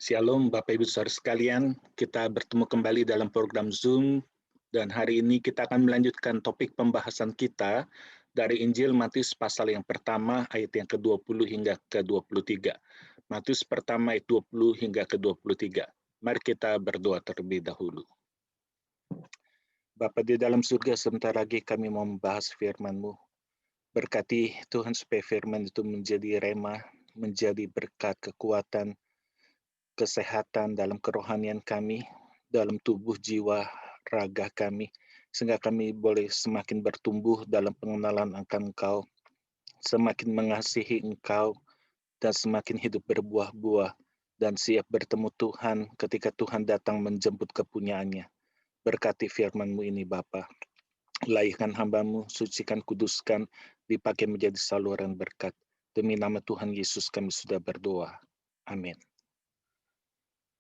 Shalom Bapak Ibu Saudara sekalian, kita bertemu kembali dalam program Zoom dan hari ini kita akan melanjutkan topik pembahasan kita dari Injil Matius pasal yang pertama ayat yang ke-20 hingga ke-23. Matius pertama ayat 20 hingga ke-23. Mari kita berdoa terlebih dahulu. Bapa di dalam surga, sebentar lagi kami mau membahas firman-Mu. Berkati Tuhan supaya firman itu menjadi rema, menjadi berkat kekuatan, kesehatan dalam kerohanian kami, dalam tubuh, jiwa, raga kami, sehingga kami boleh semakin bertumbuh dalam pengenalan akan Engkau, semakin mengasihi Engkau, dan semakin hidup berbuah-buah, dan siap bertemu Tuhan ketika Tuhan datang menjemput kepunyaannya. Berkati firman-Mu ini Bapa. Layakkan hamba-Mu, sucikan, kuduskan, dipakai menjadi saluran berkat. Demi nama Tuhan Yesus kami sudah berdoa. Amin.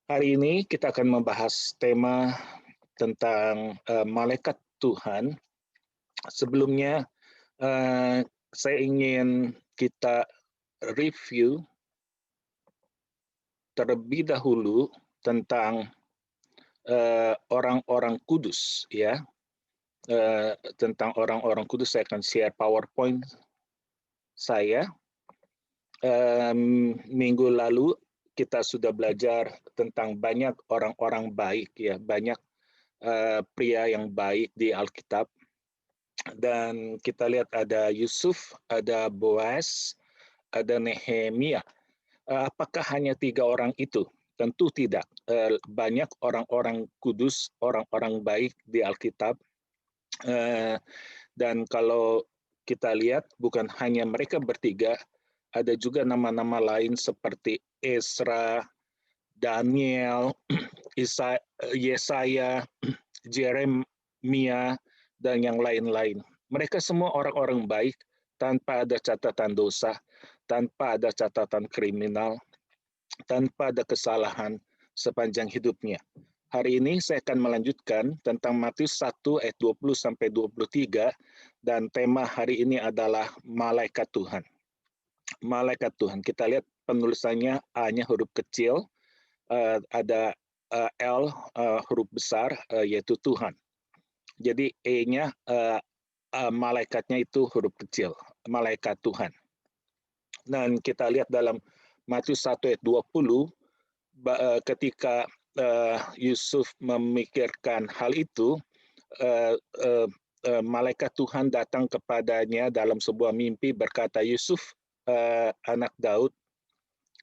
Hari ini kita akan membahas tema tentang malaikat Tuhan. Sebelumnya saya ingin kita review terlebih dahulu tentang orang-orang kudus, ya. Tentang orang-orang kudus saya akan share PowerPoint saya. Minggu lalu kita sudah belajar tentang banyak orang-orang baik, ya, banyak pria yang baik di Alkitab, dan kita lihat ada Yusuf, ada Boaz, ada Nehemia. Apakah hanya 3 orang itu? Tentu tidak. Banyak orang-orang kudus, orang-orang baik di Alkitab, dan kalau kita lihat bukan hanya mereka bertiga, ada juga nama-nama lain seperti Ezra, Daniel, Yesaya, Jeremia, dan yang lain-lain. Mereka semua orang-orang baik, tanpa ada catatan dosa, tanpa ada catatan kriminal, tanpa ada kesalahan sepanjang hidupnya. Hari ini saya akan melanjutkan tentang Matius 1 ayat 20 sampai 23, dan tema hari ini adalah malaikat Tuhan. Malaikat Tuhan. Kita lihat penulisannya, A-nya huruf kecil, ada L huruf besar, yaitu Tuhan. Jadi E-nya malaikatnya itu huruf kecil, malaikat Tuhan. Dan kita lihat dalam Matius 1 ayat 20, ketika Yusuf memikirkan hal itu, malaikat Tuhan datang kepadanya dalam sebuah mimpi berkata, Yusuf, anak Daud,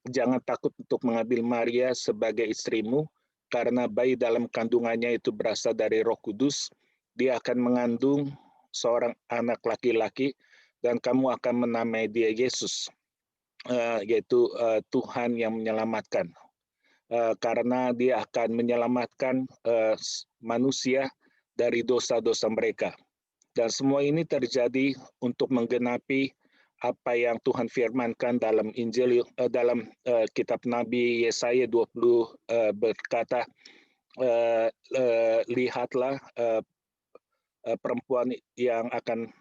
jangan takut untuk mengambil Maria sebagai istrimu, karena bayi dalam kandungannya itu berasal dari Roh Kudus. Dia akan mengandung seorang anak laki-laki, dan kamu akan menamai dia Yesus, yaitu Tuhan yang menyelamatkan. Karena dia akan menyelamatkan manusia dari dosa-dosa mereka. Dan semua ini terjadi untuk menggenapi apa yang Tuhan firmankan dalam Injil, dalam kitab Nabi Yesaya 20, berkata, lihatlah perempuan yang akan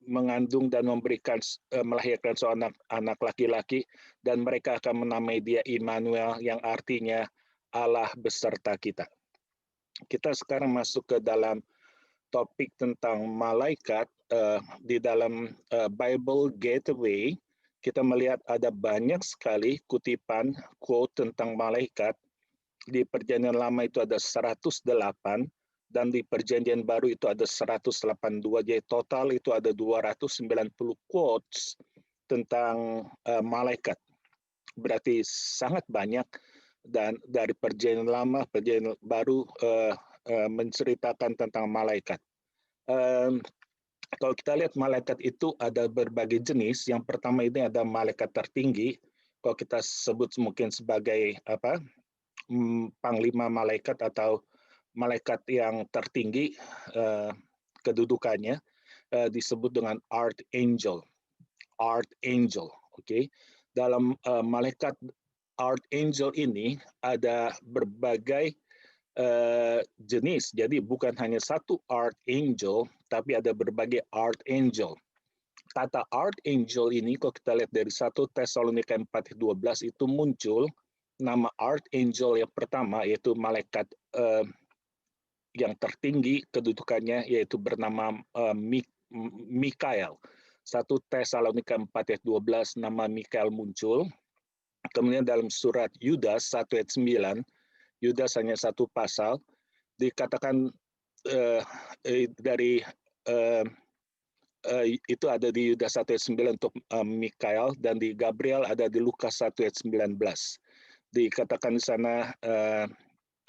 mengandung dan melahirkan seorang anak laki-laki, dan mereka akan menamai dia Immanuel, yang artinya Allah beserta kita. Kita sekarang masuk ke dalam topik tentang malaikat. Di dalam Bible Gateway, kita melihat ada banyak sekali kutipan quote tentang malaikat. Di Perjanjian Lama itu ada 108, dan di Perjanjian Baru itu ada 182. Jadi total itu ada 290 quotes tentang malaikat. Berarti sangat banyak, dan dari Perjanjian Lama, Perjanjian Baru menceritakan tentang malaikat. Kalau kita lihat malaikat itu ada berbagai jenis. Yang pertama ini ada malaikat tertinggi. Kalau kita sebut mungkin sebagai panglima malaikat atau malaikat yang tertinggi, kedudukannya disebut dengan archangel. Archangel, oke. Dalam malaikat archangel ini ada berbagai jenis. Jadi bukan hanya satu archangel, tapi ada berbagai archangel. Kata archangel ini, kalau kita lihat dari 1 Tesalonika 4:12 itu muncul nama Archangel yang pertama yaitu malaikat yang tertinggi kedudukannya yaitu bernama Mikael. 1 Tesalonika 4 ayat 12 nama Mikael muncul. Kemudian dalam surat Yudas 1 ayat 9, Yudas hanya satu pasal, dikatakan dari itu ada di Yudas 1 ayat 9 untuk Mikael, dan di Gabriel ada di Lukas 1 ayat 19. Dikatakan di sana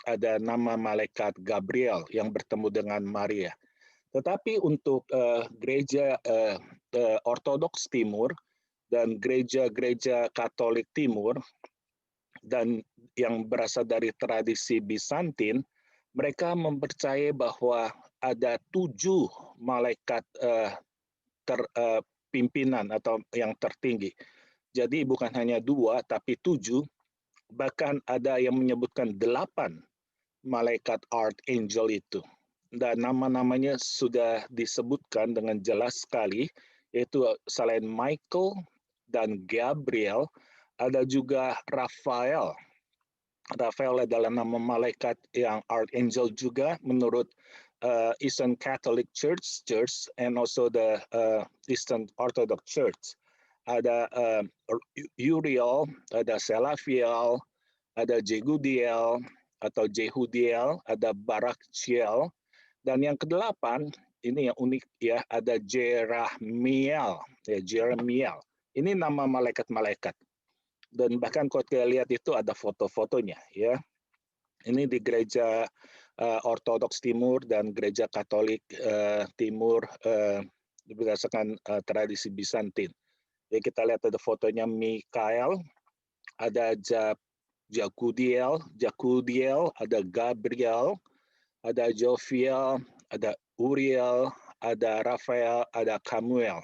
ada nama malaikat Gabriel yang bertemu dengan Maria. Tetapi untuk gereja Ortodoks Timur dan gereja-gereja Katolik Timur dan yang berasal dari tradisi Bizantin, mereka mempercayai bahwa ada 7 malaikat pimpinan atau yang tertinggi. Jadi bukan hanya 2, tapi 7. Bahkan ada yang menyebutkan 8 malaikat Archangel itu. Dan nama-namanya sudah disebutkan dengan jelas sekali, yaitu selain Michael dan Gabriel, ada juga Raphael. Raphael adalah nama malaikat yang Archangel juga menurut Eastern Catholic Church and also the Eastern Orthodox Church. Ada Uriel, ada Selafiel, ada Jehudiel atau Jehudiel, ada Barakchiel, dan yang ke-8 ini yang unik ya, ada Jerahmiel, ya Jeremiel. Ini nama malaikat-malaikat. Dan bahkan kalau kita lihat itu ada foto-fotonya ya. Ini di gereja Ortodoks Timur dan gereja Katolik Timur berdasarkan tradisi Bizantin. Jadi kita lihat ada fotonya Mikael, ada Jakudiel, ada Gabriel, ada Joviel, ada Uriel, ada Raphael, ada Kamuel.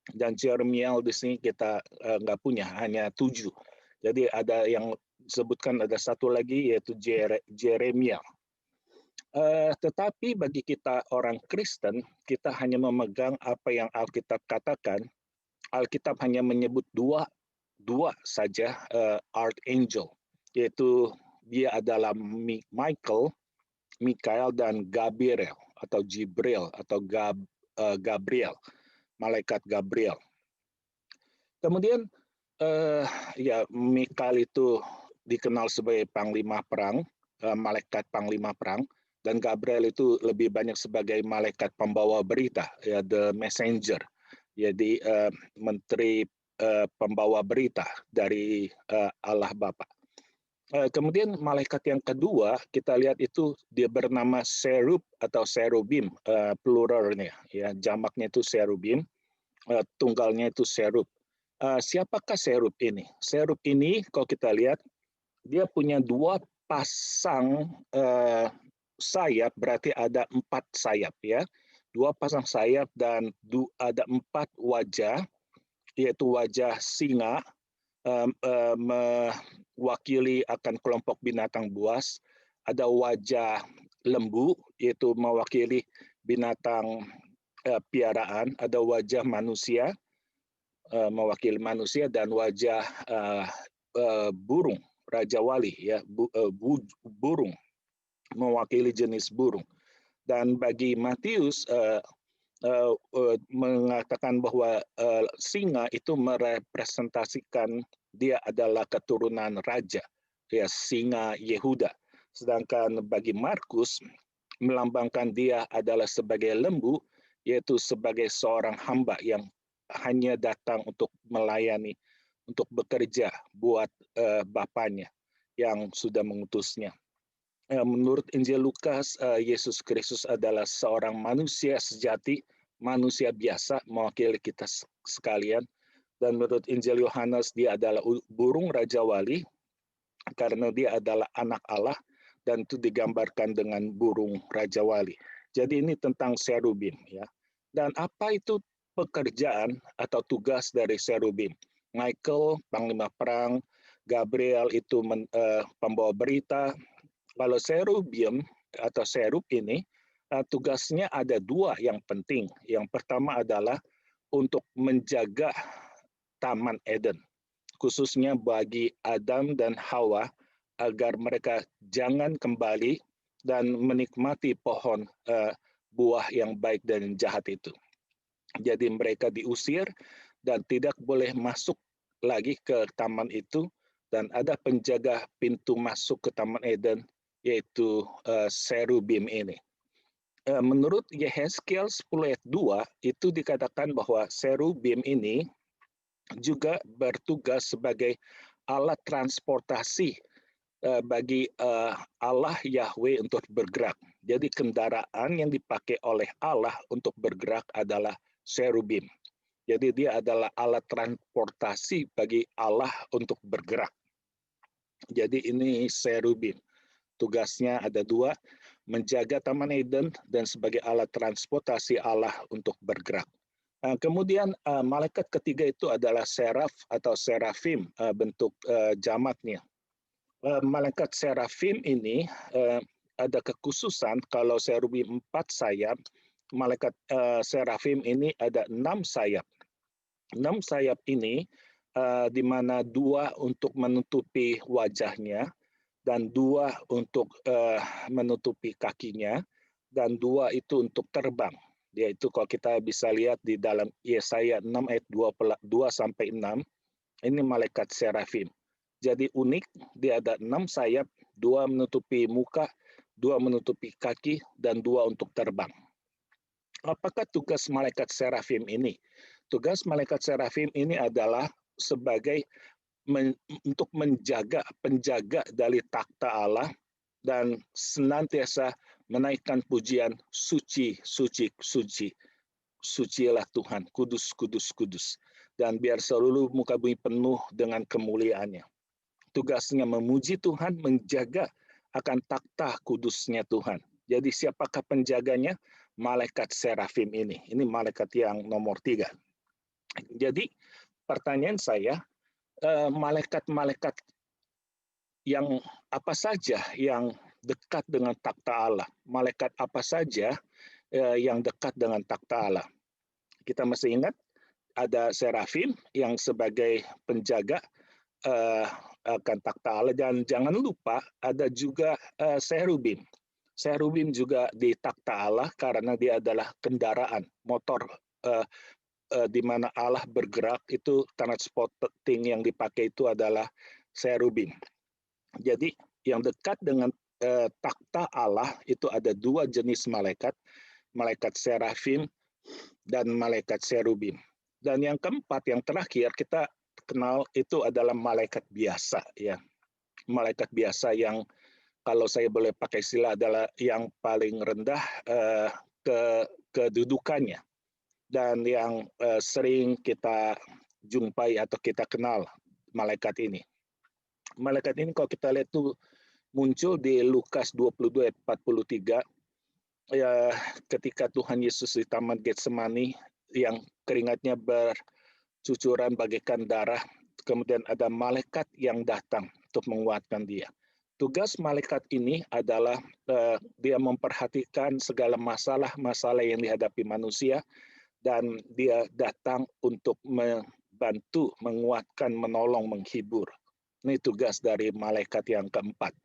Dan Jeremiel di sini kita nggak punya, hanya 7. Jadi ada yang disebutkan ada satu lagi yaitu Jeremiel. Tetapi bagi kita orang Kristen, kita hanya memegang apa yang Alkitab katakan. Alkitab hanya menyebut dua saja Archangel, yaitu dia adalah Mikael dan Gabriel atau Jibril atau Gabriel, malaikat Gabriel. Kemudian ya Mikael itu dikenal sebagai panglima perang, malaikat panglima perang, dan Gabriel itu lebih banyak sebagai malaikat pembawa berita, ya the messenger. Jadi menteri pembawa berita dari Allah Bapa. Kemudian malaikat yang kedua kita lihat itu dia bernama Serub atau Serubim, pluralnya ya, jamaknya itu Serubim, tunggalnya itu Serub. Siapakah Serub ini? Serub ini kalau kita lihat dia punya 2 pasang sayap, berarti ada 4 sayap ya. 2 pasang sayap dan ada 4 wajah, yaitu wajah singa mewakili akan kelompok binatang buas, ada wajah lembu yaitu mewakili binatang piaraan, ada wajah manusia mewakili manusia, dan wajah burung Raja Wali ya, burung mewakili jenis burung. Dan bagi Matius mengatakan bahwa singa itu merepresentasikan dia adalah keturunan raja, ya singa Yehuda. Sedangkan bagi Markus melambangkan dia adalah sebagai lembu, yaitu sebagai seorang hamba yang hanya datang untuk melayani, untuk bekerja buat Bapaknya yang sudah mengutusnya. Menurut Injil Lukas, Yesus Kristus adalah seorang manusia sejati, manusia biasa, mewakili kita sekalian. Dan menurut Injil Yohanes, dia adalah burung Raja Wali, karena dia adalah anak Allah, dan itu digambarkan dengan burung Raja Wali. Jadi ini tentang Serubim. Ya. Dan apa itu pekerjaan atau tugas dari Serubim? Michael, panglima perang, Gabriel itu pembawa berita. Kalau Serubim atau Serub ini, tugasnya ada 2 yang penting. Yang pertama adalah untuk menjaga Taman Eden. khususnya bagi Adam dan Hawa, agar mereka jangan kembali dan menikmati pohon buah yang baik dan jahat itu. Jadi mereka diusir dan tidak boleh masuk lagi ke taman itu, dan ada penjaga pintu masuk ke Taman Eden, yaitu Serubim ini. Menurut Yehezkiel 10 ayat 2, itu dikatakan bahwa Serubim ini juga bertugas sebagai alat transportasi bagi Allah Yahweh untuk bergerak. Jadi kendaraan yang dipakai oleh Allah untuk bergerak adalah Serubim. Jadi dia adalah alat transportasi bagi Allah untuk bergerak. Jadi ini Serubim. Tugasnya ada dua, menjaga Taman Eden dan sebagai alat transportasi Allah untuk bergerak. Kemudian malaikat ketiga itu adalah seraf atau serafim, bentuk jamaknya. Malaikat serafim ini ada kekhususan kalau serubim 4 sayap, malaikat serafim ini ada 6 sayap. 6 sayap ini di mana 2 untuk menutupi wajahnya dan 2 untuk menutupi kakinya dan 2 itu untuk terbang. Yaitu kalau kita bisa lihat di dalam Yesaya 6 ayat 2 sampai 6, ini malaikat serafim. Jadi unik, dia ada 6 sayap, 2 menutupi muka, 2 menutupi kaki, dan 2 untuk terbang. Apakah tugas malaikat serafim ini? Tugas malaikat serafim ini adalah sebagai untuk penjaga dari takhta Allah dan senantiasa menaikkan pujian suci, suci, suci. Sucilah Tuhan, kudus, kudus, kudus. Dan biar seluruh muka bumi penuh dengan kemuliaannya. Tugasnya memuji Tuhan, menjaga akan takhta kudusnya Tuhan. Jadi siapakah penjaganya? Malaikat serafim ini. Ini malaikat yang nomor 3. Jadi pertanyaan saya, malaikat-malaikat yang apa saja yang dekat dengan takhta Allah? Malaikat apa saja yang dekat dengan takhta Allah? Kita masih ingat ada serafim yang sebagai penjaga akan takhta Allah, dan jangan lupa ada juga serubim. Serubim juga di takhta Allah karena dia adalah kendaraan motor di mana Allah bergerak, itu transporting yang dipakai itu adalah serubim. Jadi yang dekat dengan takhta Allah itu ada 2 jenis malaikat, malaikat serafim dan malaikat serubim. Dan yang keempat, yang terakhir kita kenal itu adalah malaikat biasa, ya. Malaikat biasa yang kalau saya boleh pakai istilah adalah yang paling rendah kedudukannya dan yang sering kita jumpai atau kita kenal malaikat ini. Malaikat ini kalau kita lihat tuh muncul di Lukas 22 ayat 43, ya, ketika Tuhan Yesus di Taman Getsemani yang keringatnya bercucuran bagaikan darah, kemudian ada malaikat yang datang untuk menguatkan dia. Tugas malaikat ini adalah dia memperhatikan segala masalah-masalah yang dihadapi manusia, dan dia datang untuk membantu, menguatkan, menolong, menghibur. Ini tugas dari malaikat yang keempat.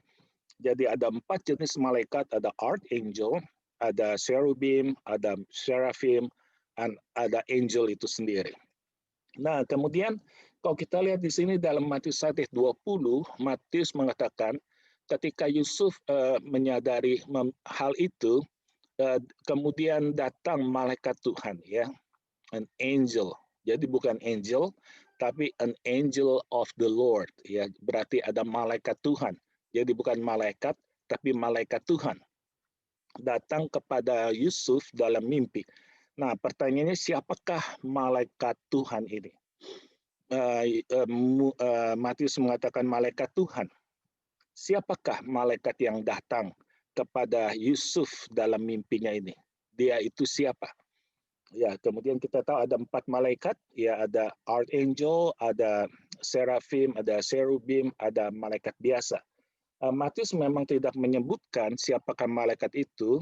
Jadi ada 4 jenis malaikat, ada archangel, ada cherubim, ada seraphim, dan ada angel itu sendiri. Nah, kemudian kalau kita lihat di sini dalam Matius 1 ayat 20, Matius mengatakan ketika Yusuf menyadari hal itu, kemudian datang malaikat Tuhan, ya, an angel. Jadi bukan angel, tapi an angel of the Lord, ya, berarti ada malaikat Tuhan. Jadi bukan malaikat, tapi malaikat Tuhan datang kepada Yusuf dalam mimpi. Nah, pertanyaannya siapakah malaikat Tuhan ini? Matius mengatakan malaikat Tuhan. Siapakah malaikat yang datang kepada Yusuf dalam mimpinya ini? Dia itu siapa? Ya, kemudian kita tahu ada 4 malaikat, ya, ada archangel, ada seraphim, ada cherubim, ada malaikat biasa. Matius memang tidak menyebutkan siapakah malaikat itu,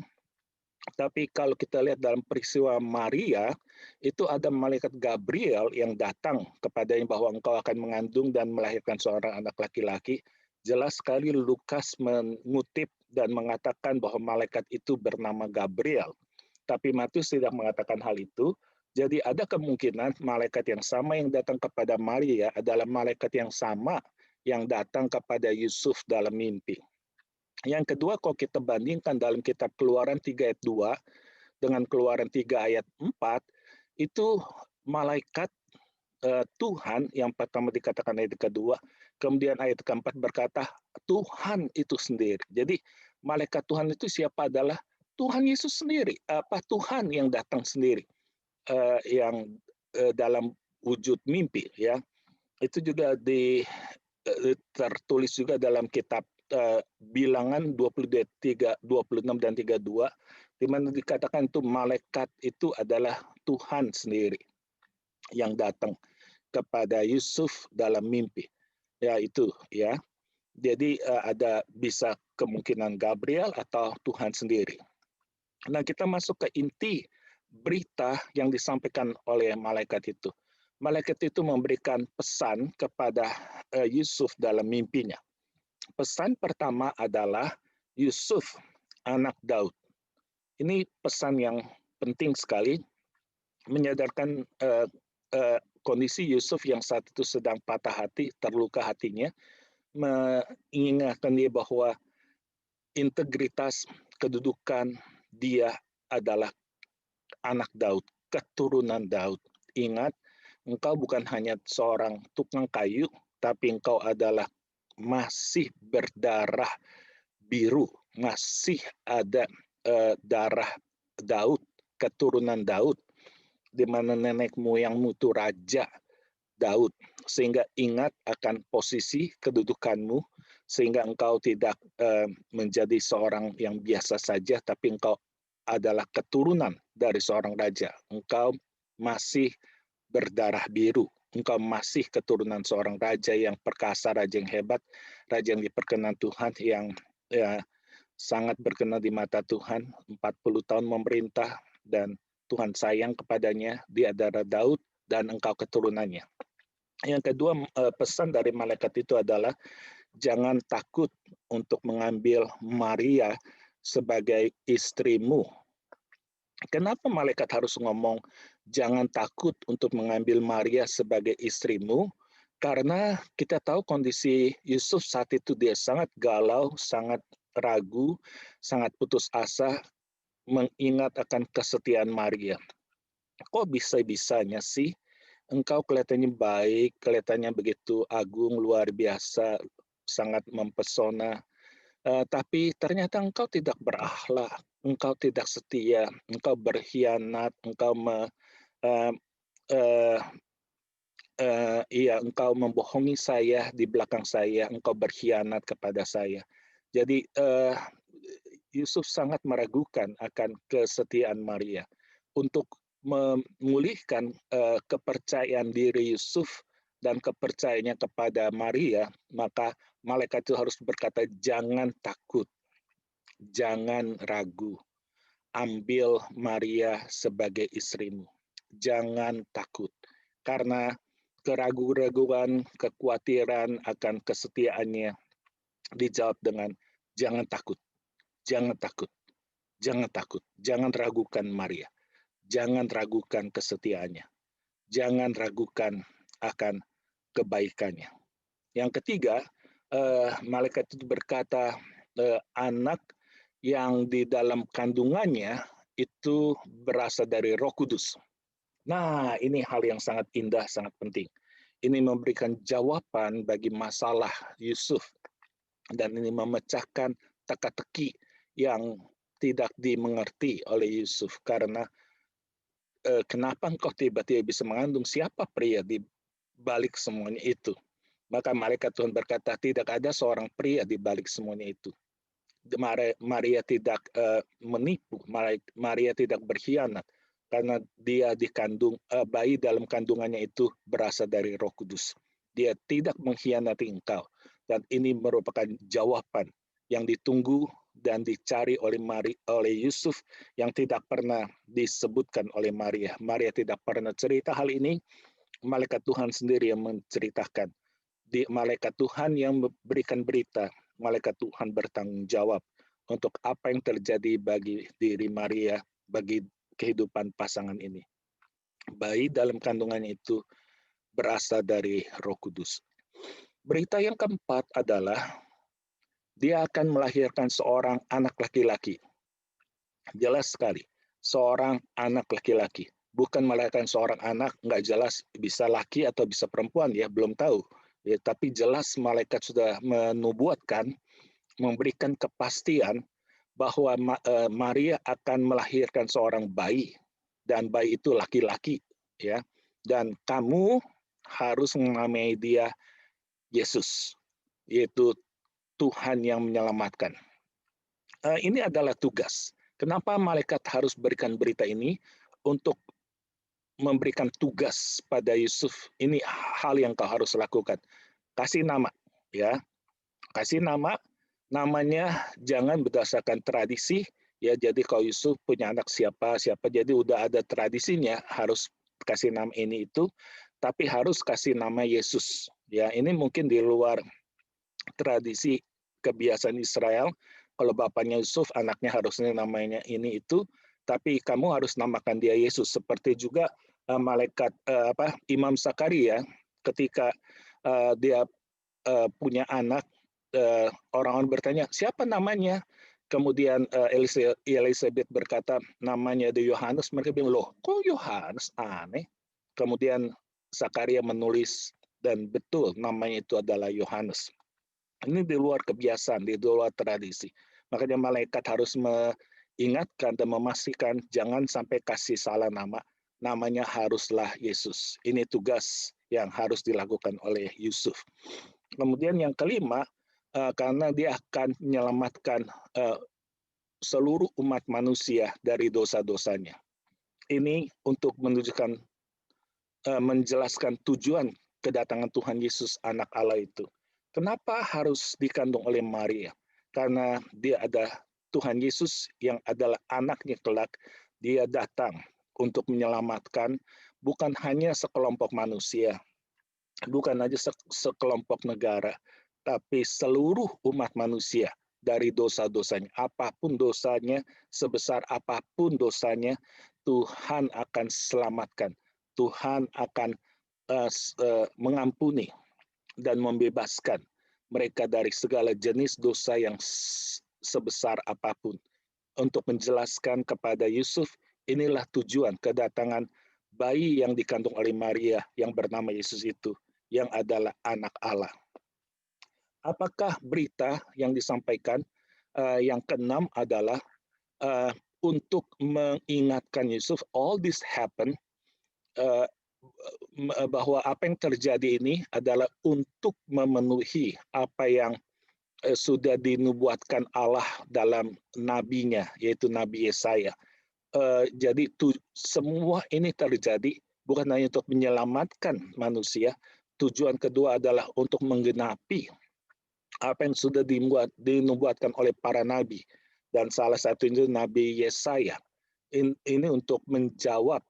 Tapi kalau kita lihat dalam peristiwa Maria, itu ada malaikat Gabriel yang datang kepadanya bahwa engkau akan mengandung dan melahirkan seorang anak laki-laki. Jelas sekali Lukas mengutip dan mengatakan bahwa malaikat itu bernama Gabriel. Tapi Matius tidak mengatakan hal itu. Jadi ada kemungkinan malaikat yang sama yang datang kepada Maria adalah malaikat yang sama yang datang kepada Yusuf dalam mimpi. Yang kedua, kalau kita bandingkan dalam kitab Keluaran 3 ayat 2 dengan Keluaran 3 ayat 4, itu malaikat Tuhan yang pertama dikatakan ayat kedua, kemudian ayat keempat berkata Tuhan itu sendiri. Jadi malaikat Tuhan itu siapa adalah Tuhan Yesus sendiri, Tuhan yang datang sendiri, yang dalam wujud mimpi, ya. Itu juga tertulis juga dalam kitab Bilangan 23, 26 dan 32, di mana dikatakan itu malaikat itu adalah Tuhan sendiri yang datang kepada Yusuf dalam mimpi. Ya itu ya. Jadi ada bisa kemungkinan Gabriel atau Tuhan sendiri. Nah, kita masuk ke inti berita yang disampaikan oleh malaikat itu. Malaikat itu memberikan pesan kepada Yusuf dalam mimpinya. Pesan pertama adalah Yusuf, anak Daud. Ini pesan yang penting sekali, menyadarkan kondisi Yusuf yang saat itu sedang patah hati, terluka hatinya, mengingatkan dia bahwa integritas kedudukan dia adalah anak Daud, keturunan Daud. Ingat, engkau bukan hanya seorang tukang kayu, tapi engkau adalah masih berdarah biru, masih ada darah Daud, keturunan Daud, di mana nenek moyangmu itu raja Daud. Sehingga ingat akan posisi kedudukanmu, sehingga engkau tidak menjadi seorang yang biasa saja, tapi engkau adalah keturunan dari seorang raja. Engkau masih berdarah biru. Engkau masih keturunan seorang raja yang perkasa, raja yang hebat, raja yang diperkenan Tuhan, yang ya, sangat berkenan di mata Tuhan, 40 tahun memerintah, dan Tuhan sayang kepadanya, dia adalah Daud, dan engkau keturunannya. Yang kedua, pesan dari malaikat itu adalah, jangan takut untuk mengambil Maria sebagai istrimu. Kenapa malaikat harus ngomong jangan takut untuk mengambil Maria sebagai istrimu? Karena kita tahu kondisi Yusuf saat itu dia sangat galau, sangat ragu, sangat putus asa, mengingat akan kesetiaan Maria. Kok bisa-bisanya sih engkau kelihatannya baik, kelihatannya begitu agung, luar biasa, sangat mempesona, tapi ternyata engkau tidak berakhlak, engkau tidak setia, engkau berkhianat, engkau engkau membohongi saya di belakang saya, engkau berkhianat kepada saya. Jadi Yusuf sangat meragukan akan kesetiaan Maria. Untuk memulihkan kepercayaan diri Yusuf dan kepercayaannya kepada Maria, maka malaikat itu harus berkata, jangan takut, jangan ragu, ambil Maria sebagai istrimu. Jangan takut, karena keraguan-raguan, kekhawatiran akan kesetiaannya dijawab dengan jangan takut, jangan takut, jangan takut, jangan ragukan Maria, jangan ragukan kesetiaannya, jangan ragukan akan kebaikannya. Yang ketiga, malaikat itu berkata, anak yang di dalam kandungannya itu berasal dari Roh Kudus. Nah, ini hal yang sangat indah, sangat penting. Ini memberikan jawaban bagi masalah Yusuf, dan ini memecahkan teka-teki yang tidak dimengerti oleh Yusuf, karena kenapa engkau tiba-tiba bisa mengandung, siapa pria di balik semuanya itu? Maka malaikat Tuhan berkata, tidak ada seorang pria di balik semuanya itu. Maria tidak menipu, Maria tidak berkhianat, karena dia dikandung, bayi dalam kandungannya itu berasal dari Roh Kudus. Dia tidak mengkhianati engkau, dan ini merupakan jawaban yang ditunggu dan dicari oleh Yusuf yang tidak pernah disebutkan oleh Maria. Maria tidak pernah cerita hal ini, malaikat Tuhan sendiri yang menceritakan. Malaikat Tuhan yang memberikan berita, malaikat Tuhan bertanggung jawab untuk apa yang terjadi bagi diri Maria, bagi kehidupan pasangan ini. Bayi dalam kandungannya itu berasal dari Roh Kudus. Berita yang keempat adalah dia akan melahirkan seorang anak laki-laki. Jelas sekali, seorang anak laki-laki. Bukan melahirkan seorang anak, nggak jelas bisa laki atau bisa perempuan, ya belum tahu. Ya, tapi jelas malaikat sudah menubuatkan, memberikan kepastian bahwa Maria akan melahirkan seorang bayi, dan bayi itu laki-laki, ya. Dan kamu harus menamai dia Yesus, yaitu Tuhan yang menyelamatkan. Ini adalah tugas. Kenapa malaikat harus berikan berita ini? Untuk memberikan tugas pada Yusuf. Ini hal yang kau harus lakukan. Kasih nama, ya. Kasih nama, namanya jangan berdasarkan tradisi, ya. Jadi kalau Yusuf punya anak siapa, jadi udah ada tradisinya, harus kasih nama ini itu, tapi harus kasih nama Yesus. Ya, ini mungkin di luar tradisi kebiasaan Israel. Kalau bapaknya Yusuf, anaknya harusnya namanya ini itu, tapi kamu harus namakan dia Yesus. Seperti juga malaikat Imam Zakaria, ketika dia punya anak, orang-orang bertanya siapa namanya. Kemudian Elizabeth berkata namanya Yohanes. Mereka bilang, loh kok Yohanes, aneh. Kemudian Zakaria menulis, dan betul namanya itu adalah Yohanes. Ini di luar kebiasaan, di luar tradisi. Makanya malaikat harus mengingatkan dan memastikan jangan sampai kasih salah nama. Namanya haruslah Yesus. Ini tugas yang harus dilakukan oleh Yusuf. Kemudian yang kelima, karena dia akan menyelamatkan seluruh umat manusia dari dosa-dosanya. Ini untuk menunjukkan, menjelaskan tujuan kedatangan Tuhan Yesus, anak Allah itu. Kenapa harus dikandung oleh Maria? Karena dia ada Tuhan Yesus yang adalah anaknya kelak. Dia datang untuk menyelamatkan bukan hanya sekelompok manusia, bukan hanya sekelompok negara, tapi seluruh umat manusia dari dosa-dosanya. Apapun dosanya, sebesar apapun dosanya, Tuhan akan selamatkan. Tuhan akan mengampuni dan membebaskan mereka dari segala jenis dosa yang sebesar apapun. Untuk menjelaskan kepada Yusuf, inilah tujuan kedatangan bayi yang dikandung oleh Maria yang bernama Yesus itu, yang adalah anak Allah. Apakah berita yang disampaikan? Yang keenam adalah untuk mengingatkan Yusuf, all this happen, bahwa apa yang terjadi ini adalah untuk memenuhi apa yang sudah dinubuatkan Allah dalam nabinya, yaitu Nabi Yesaya. Jadi semua ini terjadi bukan hanya untuk menyelamatkan manusia. Tujuan kedua adalah untuk menggenapi apa yang sudah dinubuatkan oleh para nabi. Dan salah satunya Nabi Yesaya. Ini untuk menjawab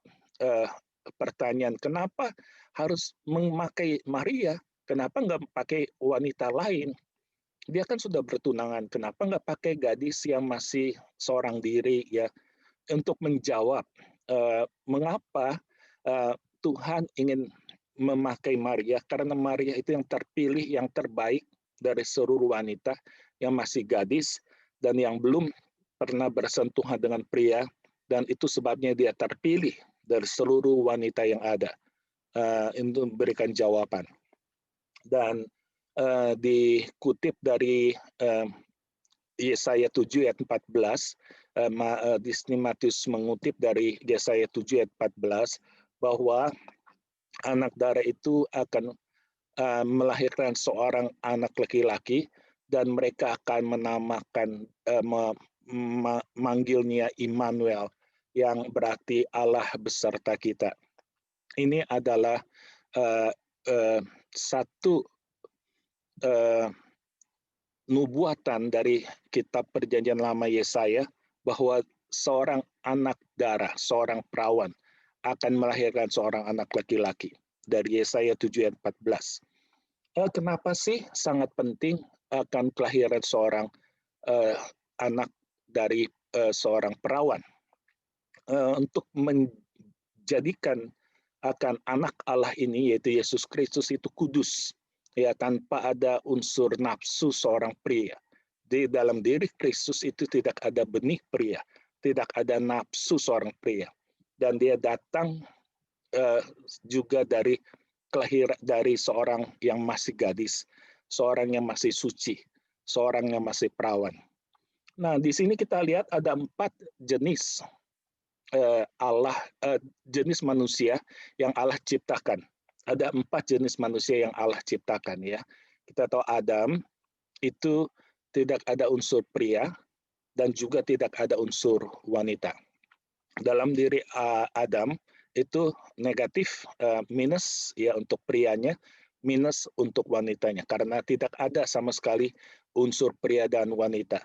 pertanyaan, kenapa harus memakai Maria? Kenapa nggak pakai wanita lain? Dia kan sudah bertunangan. Kenapa nggak pakai gadis yang masih seorang diri, ya? Untuk menjawab mengapa Tuhan ingin memakai Maria, karena Maria itu yang terpilih, yang terbaik dari seluruh wanita yang masih gadis dan yang belum pernah bersentuhan dengan pria, dan itu sebabnya dia terpilih dari seluruh wanita yang ada untuk memberikan jawaban. Dan dikutip dari Yesaya 7 ayat 14, di sini Matius mengutip dari Yesaya 7 ayat 14, bahwa anak darah itu akan melahirkan seorang anak laki-laki, dan mereka akan menamakan, manggilnya Immanuel, yang berarti Allah beserta kita. Ini adalah satu nubuatan dari kitab Perjanjian Lama Yesaya bahwa seorang anak darah, seorang perawan akan melahirkan seorang anak laki-laki dari Yesaya 7 ayat 14. Kenapa sih sangat penting akan kelahiran seorang anak dari seorang perawan? Untuk menjadikan akan anak Allah ini, yaitu Yesus Kristus, itu kudus, ya, tanpa ada unsur nafsu seorang pria. Di dalam diri Kristus itu tidak ada benih pria, tidak ada nafsu seorang pria, dan dia datang juga dari kelahiran dari seorang yang masih gadis, seorang yang masih suci, seorang yang masih perawan. Nah, di sini kita lihat ada 4 jenis jenis manusia yang Allah ciptakan. Ada 4 jenis manusia yang Allah ciptakan, ya. Kita tahu Adam itu tidak ada unsur pria dan juga tidak ada unsur wanita. Dalam diri Adam itu negatif, minus ya untuk prianya, minus untuk wanitanya, karena tidak ada sama sekali unsur pria dan wanita.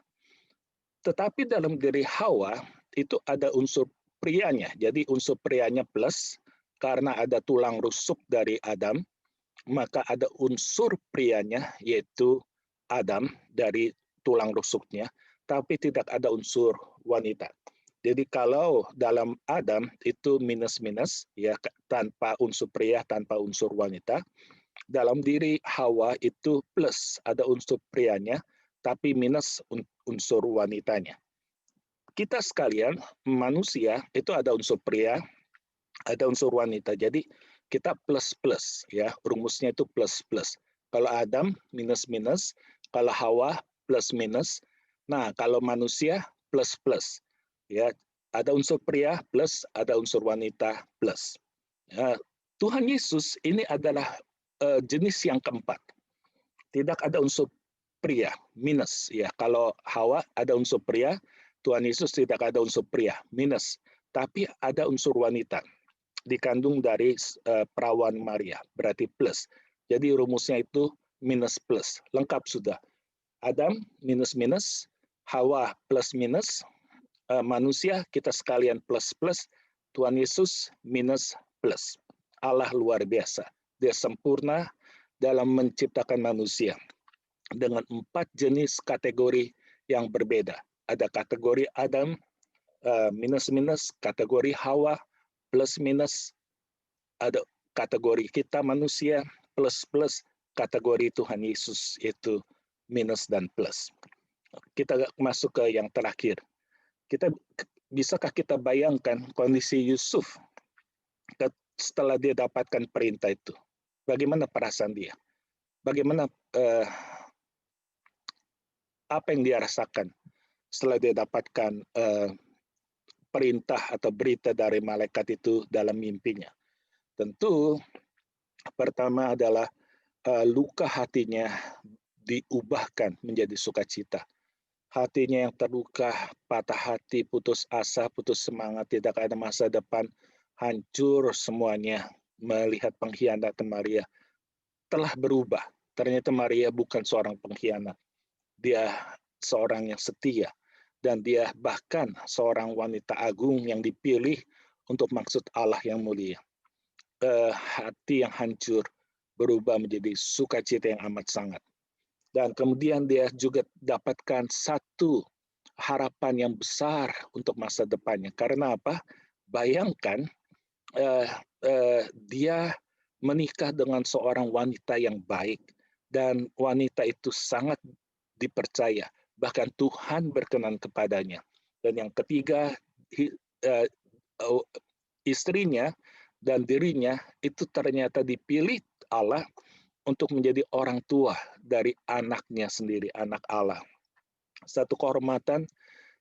Tetapi dalam diri Hawa itu ada unsur prianya. Jadi unsur prianya plus, karena ada tulang rusuk dari Adam, maka ada unsur prianya yaitu Adam dari tulang rusuknya, tapi tidak ada unsur wanita. Jadi kalau dalam Adam itu minus-minus, ya, tanpa unsur pria, tanpa unsur wanita. Dalam diri Hawa itu plus, ada unsur prianya, tapi minus unsur wanitanya. Kita sekalian manusia itu ada unsur pria, ada unsur wanita. Jadi kita plus-plus, ya, rumusnya itu plus-plus. Kalau Adam minus-minus, kalau Hawa plus-minus. Nah, kalau manusia plus-plus, ya, ada unsur pria plus, ada unsur wanita plus. Ya, Tuhan Yesus ini adalah jenis yang keempat. Tidak ada unsur pria, minus, ya. Kalau Hawa ada unsur pria, Tuhan Yesus tidak ada unsur pria, minus, tapi ada unsur wanita, dikandung dari perawan Maria, berarti plus. Jadi rumusnya itu minus plus, lengkap sudah. Adam minus-minus, Hawa plus-minus, manusia kita sekalian plus-plus, Tuhan Yesus minus plus. Allah luar biasa, dia sempurna dalam menciptakan manusia dengan 4 jenis kategori yang berbeda. Ada kategori Adam minus-minus, kategori Hawa plus-minus, ada kategori kita manusia plus-plus, kategori Tuhan Yesus yaitu minus dan plus. Kita masuk ke yang terakhir. Bisakah kita bayangkan kondisi Yusuf setelah dia dapatkan perintah itu? Bagaimana perasaan dia? Bagaimana apa yang dia rasakan setelah dia dapatkan perintah atau berita dari malaikat itu dalam mimpinya? Tentu pertama adalah luka hatinya diubahkan menjadi sukacita. Hatinya yang terluka, patah hati, putus asa, putus semangat, tidak ada masa depan, hancur semuanya melihat pengkhianatan Maria, telah berubah. Ternyata Maria bukan seorang pengkhianat. Dia seorang yang setia, dan dia bahkan seorang wanita agung yang dipilih untuk maksud Allah yang mulia. Hati yang hancur berubah menjadi sukacita yang amat sangat. Dan kemudian dia juga dapatkan satu harapan yang besar untuk masa depannya. Karena apa? Bayangkan dia menikah dengan seorang wanita yang baik, dan wanita itu sangat dipercaya, bahkan Tuhan berkenan kepadanya. Dan yang ketiga, istrinya dan dirinya itu ternyata dipilih Allah untuk menjadi orang tua dari anaknya sendiri, anak Allah. Satu kehormatan,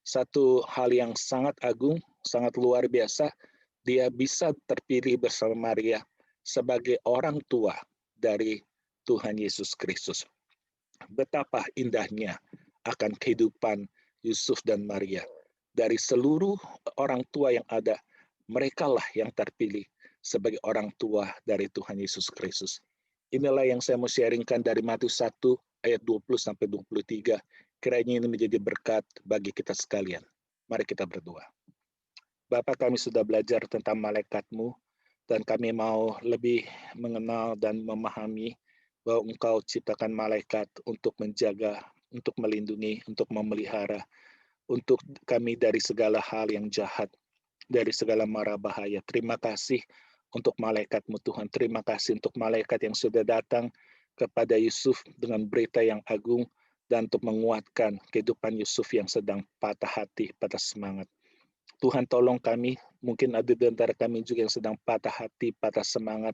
satu hal yang sangat agung, sangat luar biasa, dia bisa terpilih bersama Maria sebagai orang tua dari Tuhan Yesus Kristus. Betapa indahnya akan kehidupan Yusuf dan Maria. Dari seluruh orang tua yang ada, merekalah yang terpilih sebagai orang tua dari Tuhan Yesus Kristus. Inilah yang saya mau sharingkan dari Matius 1 ayat 20-23. Kiranya ini menjadi berkat bagi kita sekalian. Mari kita berdoa. Bapa, kami sudah belajar tentang malaikat-Mu, dan kami mau lebih mengenal dan memahami bahwa Engkau ciptakan malaikat untuk menjaga, untuk melindungi, untuk memelihara, untuk kami dari segala hal yang jahat, dari segala mara bahaya. Terima kasih untuk malaikat-Mu Tuhan. Terima kasih untuk malaikat yang sudah datang kepada Yusuf dengan berita yang agung dan untuk menguatkan kehidupan Yusuf yang sedang patah hati, patah semangat. Tuhan, tolong kami, mungkin ada di antara kami juga yang sedang patah hati, patah semangat,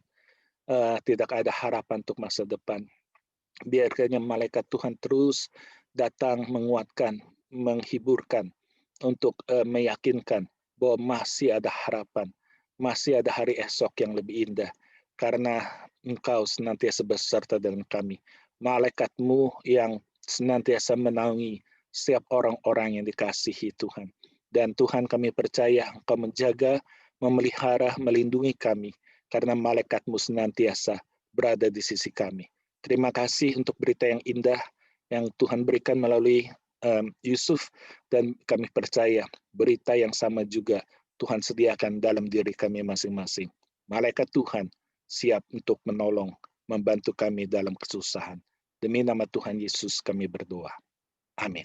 tidak ada harapan untuk masa depan. Biarkannya malaikat Tuhan terus datang menguatkan, menghiburkan, untuk meyakinkan bahwa masih ada harapan, masih ada hari esok yang lebih indah, karena Engkau senantiasa beserta dengan kami. Malaikat-Mu yang senantiasa menaungi setiap orang-orang yang dikasihi Tuhan. Dan Tuhan, kami percaya Engkau menjaga, memelihara, melindungi kami, karena malaikat-Mu senantiasa berada di sisi kami. Terima kasih untuk berita yang indah yang Tuhan berikan melalui Yusuf, dan kami percaya berita yang sama juga Tuhan sediakan dalam diri kami masing-masing. Malaikat Tuhan siap untuk menolong, membantu kami dalam kesusahan. Demi nama Tuhan Yesus kami berdoa. Amin.